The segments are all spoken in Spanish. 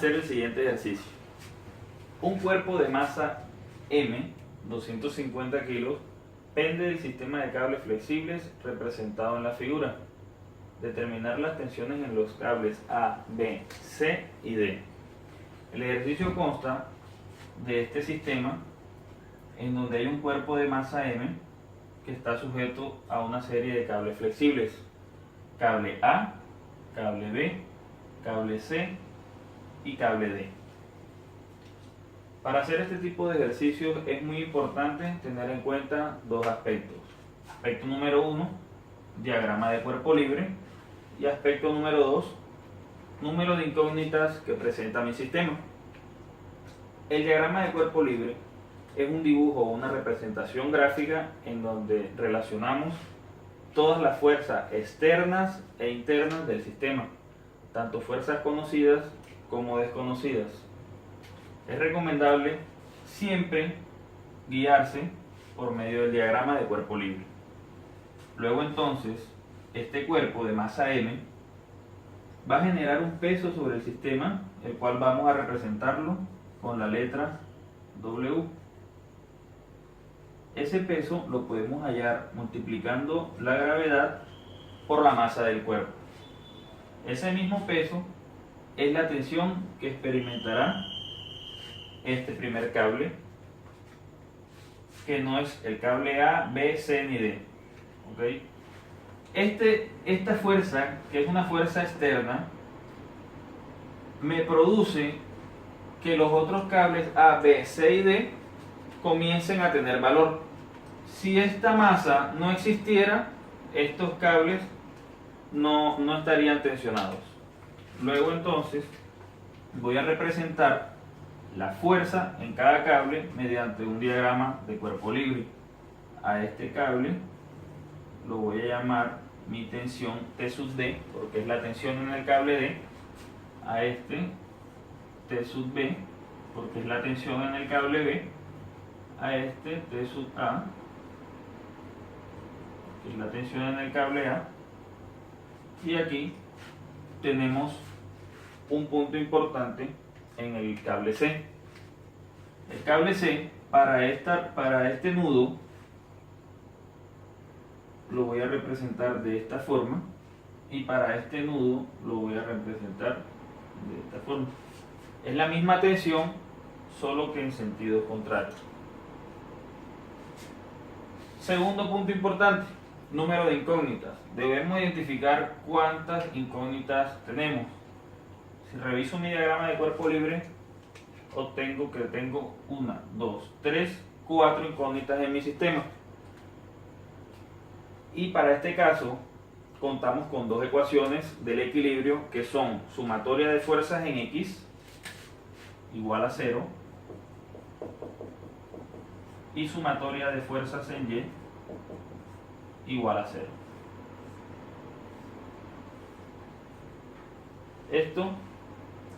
hacer el siguiente ejercicio. Un cuerpo de masa M, 250 kilos, pende del sistema de cables flexibles representado en la figura. Determinar las tensiones en los cables A, B, C y D. El ejercicio consta de este sistema en donde hay un cuerpo de masa M que está sujeto a una serie de cables flexibles. Cable A, cable B, cable C y cable D. Para hacer este tipo de ejercicios es muy importante tener en cuenta dos aspectos. Aspecto número 1, diagrama de cuerpo libre, y aspecto número 2, número de incógnitas que presenta mi sistema. El diagrama de cuerpo libre es un dibujo o una representación gráfica en donde relacionamos todas las fuerzas externas e internas del sistema, tanto fuerzas conocidas como desconocidas. Es recomendable siempre guiarse por medio del diagrama de cuerpo libre. Luego entonces, este cuerpo de masa M va a generar un peso sobre el sistema, el cual vamos a representarlo con la letra W. Ese peso lo podemos hallar multiplicando la gravedad por la masa del cuerpo. Ese mismo peso es la tensión que experimentará este primer cable, que no es el cable A, B, C ni D. ¿Okay? Esta fuerza, que es una fuerza externa, me produce que los otros cables A, B, C y D comiencen a tener valor. Si esta masa no existiera, estos cables no estarían tensionados. Luego entonces voy a representar la fuerza en cada cable mediante un diagrama de cuerpo libre. A este cable lo voy a llamar mi tensión T sub D, porque es la tensión en el cable D. A este T sub B, porque es la tensión en el cable B. A este T sub A, que es la tensión en el cable A. Y aquí tenemos un punto importante en el cable C. El cable C, para este nudo, lo voy a representar de esta forma, y para este nudo lo voy a representar de esta forma. Es la misma tensión, solo que en sentido contrario. Segundo punto importante, número de incógnitas. Debemos identificar cuántas incógnitas tenemos. Si reviso mi diagrama de cuerpo libre, obtengo que tengo 1, 2, 3, 4 incógnitas en mi sistema. Y para este caso, contamos con dos ecuaciones del equilibrio, que son sumatoria de fuerzas en X igual a 0 y sumatoria de fuerzas en Y igual a 0. Esto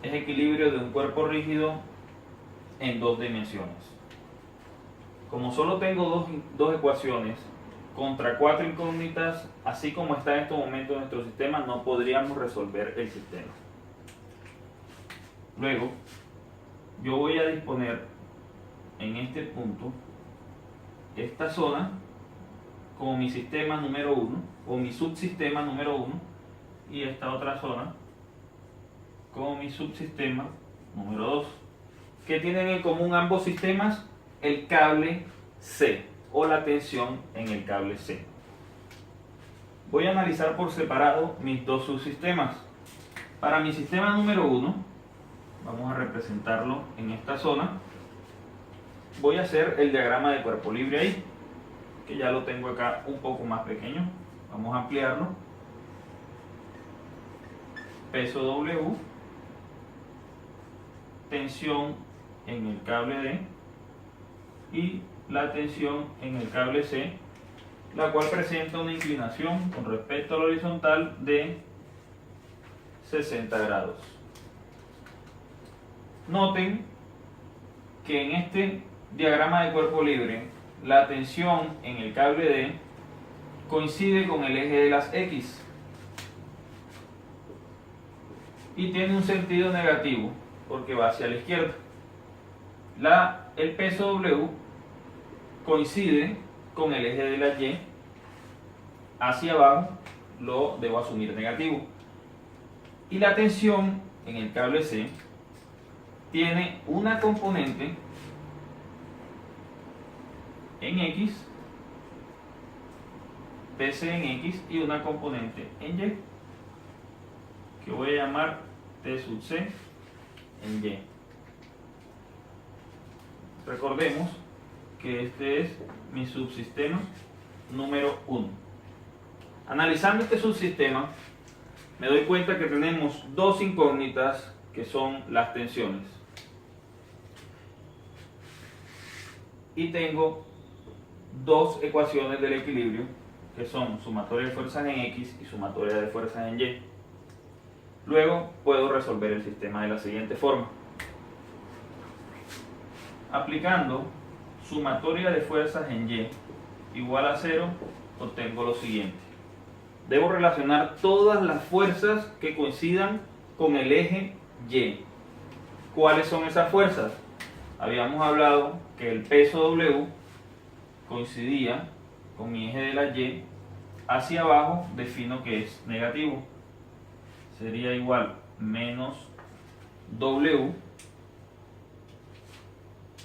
es equilibrio de un cuerpo rígido en dos dimensiones. Como solo tengo dos ecuaciones contra 4 incógnitas, así como está en este momento nuestro sistema, no podríamos resolver el sistema. Luego, yo voy a disponer en este punto esta zona como mi sistema número 1 o mi subsistema número 1, y esta otra zona como mi subsistema número 2. ¿Qué tienen en común ambos sistemas? El cable C, o la tensión en el cable C. Voy a analizar por separado mis dos subsistemas. Para mi sistema número 1, vamos a representarlo en esta zona. Voy a hacer el diagrama de cuerpo libre ahí, que ya lo tengo acá un poco más pequeño. Vamos a ampliarlo. Peso W, tensión en el cable D y la tensión en el cable C, la cual presenta una inclinación con respecto a la horizontal de 60 grados. Noten que en este diagrama de cuerpo libre la tensión en el cable D coincide con el eje de las X y tiene un sentido negativo, porque va hacia la izquierda. El peso W coincide con el eje de la Y hacia abajo, lo debo asumir negativo. Y la tensión en el cable C tiene una componente en X, TC en X, y una componente en Y, que voy a llamar T sub C en Y. Recordemos que este es mi subsistema número 1. Analizando este subsistema, me doy cuenta que tenemos dos incógnitas que son las tensiones. Y tengo dos ecuaciones del equilibrio que son sumatoria de fuerzas en X y sumatoria de fuerzas en Y. Luego puedo resolver el sistema de la siguiente forma. Aplicando sumatoria de fuerzas en Y igual a 0, obtengo lo siguiente. Debo relacionar todas las fuerzas que coincidan con el eje Y. ¿Cuáles son esas fuerzas? Habíamos hablado que el peso W coincidía con mi eje de la Y. Hacia abajo defino que es negativo. Sería igual menos W.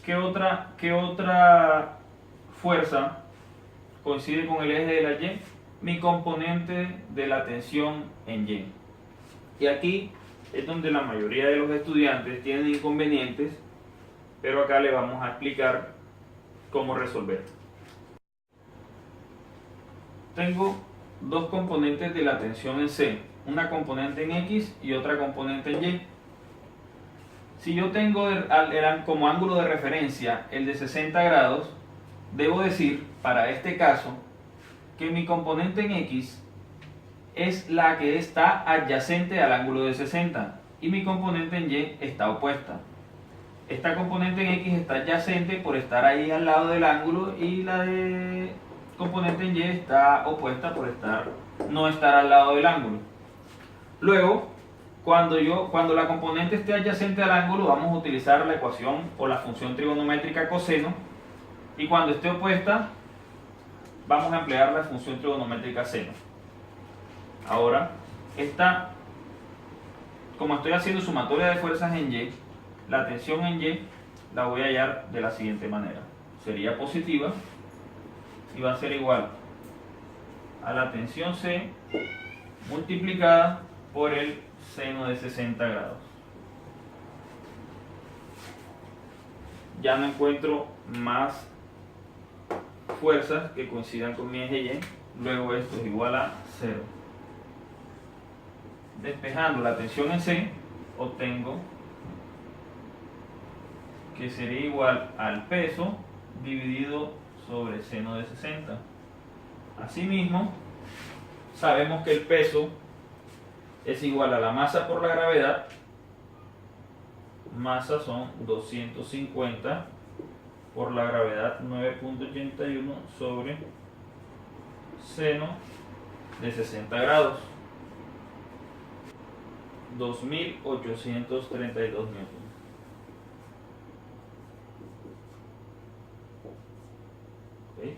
¿Qué otra fuerza coincide con el eje de la Y? Mi componente de la tensión en Y. Y aquí es donde la mayoría de los estudiantes tienen inconvenientes, pero acá le vamos a explicar cómo resolver. Tengo dos componentes de la tensión en C, una componente en X y otra componente en Y. Si yo tengo como ángulo de referencia el de 60 grados, debo decir para este caso que mi componente en X es la que está adyacente al ángulo de 60 y mi componente en Y está opuesta. Esta componente en X está adyacente por estar ahí al lado del ángulo y la de componente en Y está opuesta por no estar al lado del ángulo. Luego, cuando la componente esté adyacente al ángulo, vamos a utilizar la ecuación o la función trigonométrica coseno, y cuando esté opuesta vamos a emplear la función trigonométrica seno. Ahora, como estoy haciendo sumatoria de fuerzas en Y, la tensión en Y la voy a hallar de la siguiente manera. Sería positiva y va a ser igual a la tensión C multiplicada por el seno de 60 grados. Ya no encuentro más fuerzas que coincidan con mi eje Y, luego esto es igual a 0. Despejando la tensión en C, obtengo que sería igual al peso dividido sobre seno de 60. Asimismo, sabemos que el peso es igual a la masa por la gravedad. Masa son 250 por la gravedad 9.81 sobre seno de 60 grados, 2832 newtons. ¿Okay?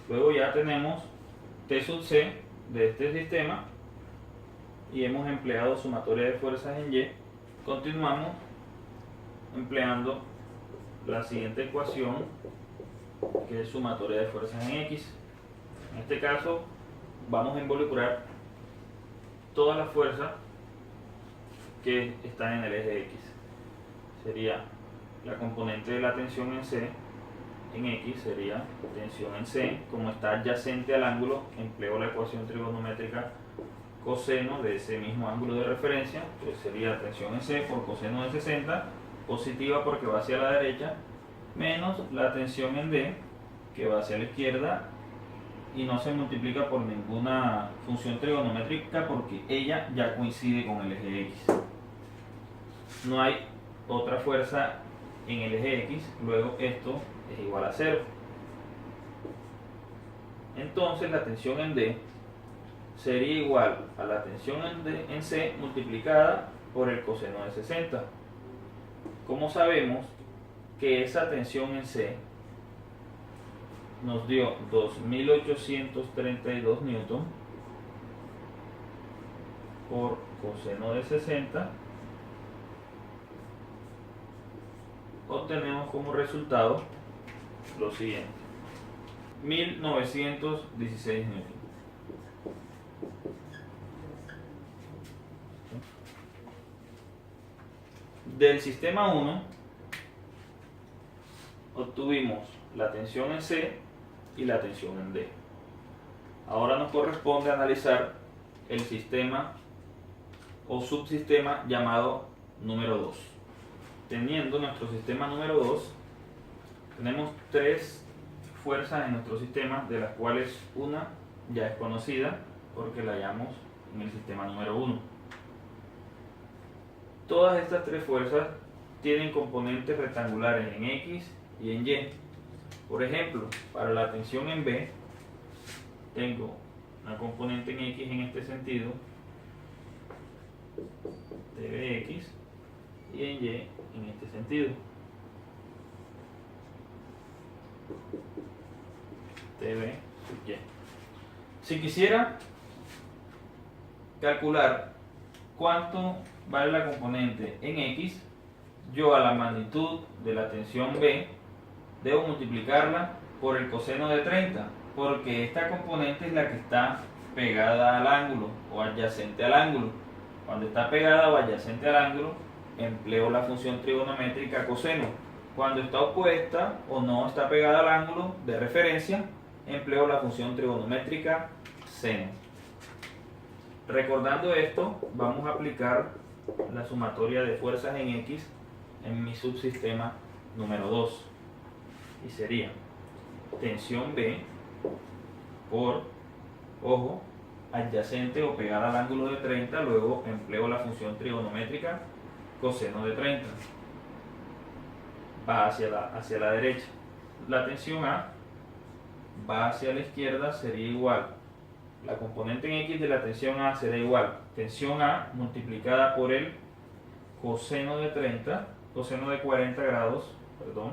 Luego ya tenemos T sub C de este sistema y hemos empleado sumatoria de fuerzas en Y. Continuamos empleando la siguiente ecuación, que es sumatoria de fuerzas en X. En este caso vamos a involucrar todas las fuerzas que están en el eje X. Sería la componente de la tensión en C en X, sería tensión en C, como está adyacente al ángulo, empleo la ecuación trigonométrica coseno de ese mismo ángulo de referencia, pues sería tensión en C por coseno de 60, positiva porque va hacia la derecha, menos la tensión en D, que va hacia la izquierda, y no se multiplica por ninguna función trigonométrica porque ella ya coincide con el eje X. No hay otra fuerza en el eje X, luego esto es igual a 0. Entonces la tensión en D sería igual a la tensión en C multiplicada por el coseno de 60. Como sabemos que esa tensión en C nos dio 2832 newton por coseno de 60, obtenemos como resultado lo siguiente: 1916 newton. Del sistema 1 obtuvimos la tensión en C y la tensión en D. Ahora nos corresponde analizar el sistema o subsistema llamado número 2. Teniendo nuestro sistema número 2, tenemos tres fuerzas en nuestro sistema, de las cuales una ya es conocida porque la hallamos en el sistema número 1. Todas estas tres fuerzas tienen componentes rectangulares en X y en Y. Por ejemplo, para la tensión en B, tengo una componente en X en este sentido, TBX, y en Y en este sentido, TB sub Y. Si quisiera calcular cuánto vale la componente en X, yo a la magnitud de la tensión B debo multiplicarla por el coseno de 30, porque esta componente es la que está pegada al ángulo o adyacente al ángulo. Cuando está pegada o adyacente al ángulo, empleo la función trigonométrica coseno. Cuando está opuesta o no está pegada al ángulo de referencia, empleo la función trigonométrica seno. Recordando esto, vamos a aplicar la sumatoria de fuerzas en X en mi subsistema número 2. Y sería tensión B por, ojo, adyacente o pegada al ángulo de 30, luego empleo la función trigonométrica coseno de 30. Va hacia la derecha. La tensión A va hacia la izquierda, sería igual. La componente en X de la tensión A será igual. Tensión A multiplicada por el coseno de 30, coseno de 40 grados, perdón.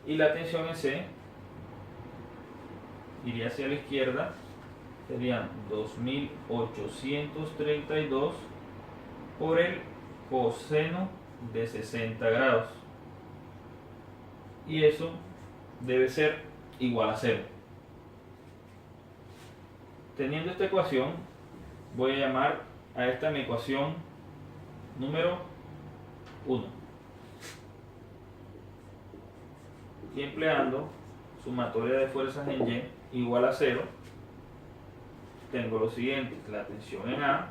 Y la tensión en C iría hacia la izquierda, serían 2832 por el coseno de 60 grados. Y eso debe ser igual a 0. Teniendo esta ecuación, voy a llamar a esta mi ecuación número 1. Y empleando sumatoria de fuerzas en Y igual a 0, tengo lo siguiente: la tensión en A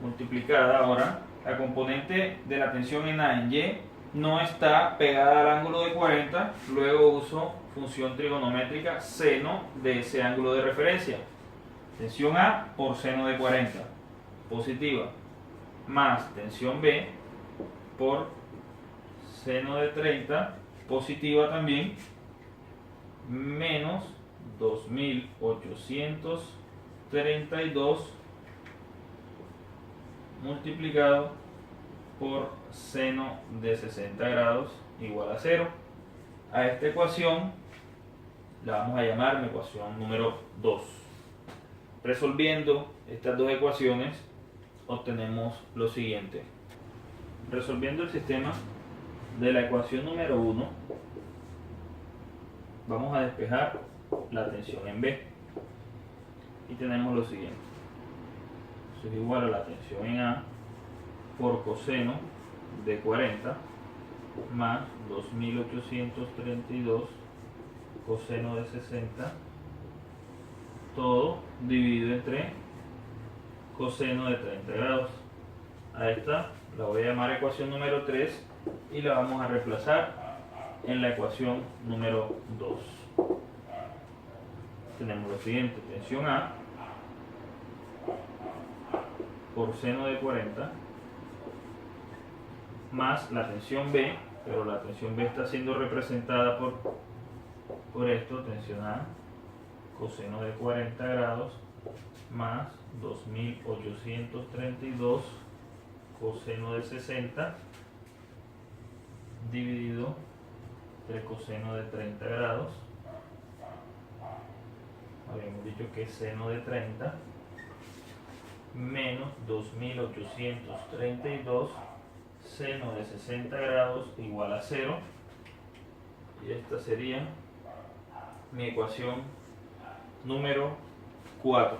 multiplicada, ahora la componente de la tensión en A en Y no está pegada al ángulo de 40, luego uso función trigonométrica seno de ese ángulo de referencia. Tensión A por seno de 40, positiva, más tensión B por seno de 30, positiva también, menos 2832 multiplicado por seno de 60 grados igual a 0. A esta ecuación la vamos a llamar mi ecuación número 2. Resolviendo estas dos ecuaciones obtenemos lo siguiente. Resolviendo el sistema de la ecuación número 1, vamos a despejar la tensión en B y tenemos lo siguiente: eso es igual a la tensión en A por coseno de 40 más 2832 coseno de 60, todo dividido entre coseno de 30 grados. A esta la voy a llamar ecuación número 3 y la vamos a reemplazar en la ecuación número 2. Tenemos lo siguiente: tensión A por seno de 40 más la tensión B, pero la tensión B está siendo representada por esto, tensión A, coseno de 40 grados más 2832 coseno de 60 dividido entre coseno de 30 grados. Habíamos dicho que es seno de 30 menos 2832 seno de 60 grados igual a 0. Y esta sería mi ecuación número 4.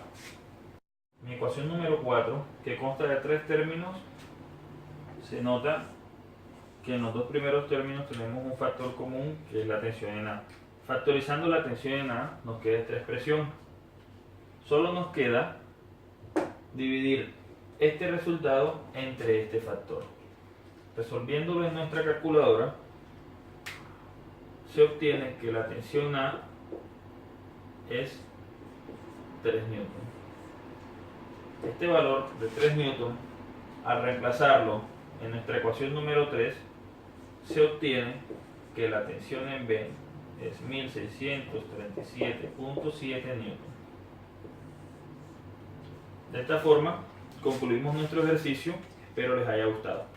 Mi ecuación número 4, que consta de 3 términos, se nota que en los dos primeros términos tenemos un factor común, que es la tensión en A. Factorizando la tensión en A nos queda esta expresión. Solo nos queda dividir este resultado entre este factor. Resolviéndolo en nuestra calculadora, se obtiene que la tensión A es 3 newton. Este valor de 3 newton, al reemplazarlo en nuestra ecuación número 3, se obtiene que la tensión en B es 1637.7 newton. De esta forma concluimos nuestro ejercicio, espero les haya gustado.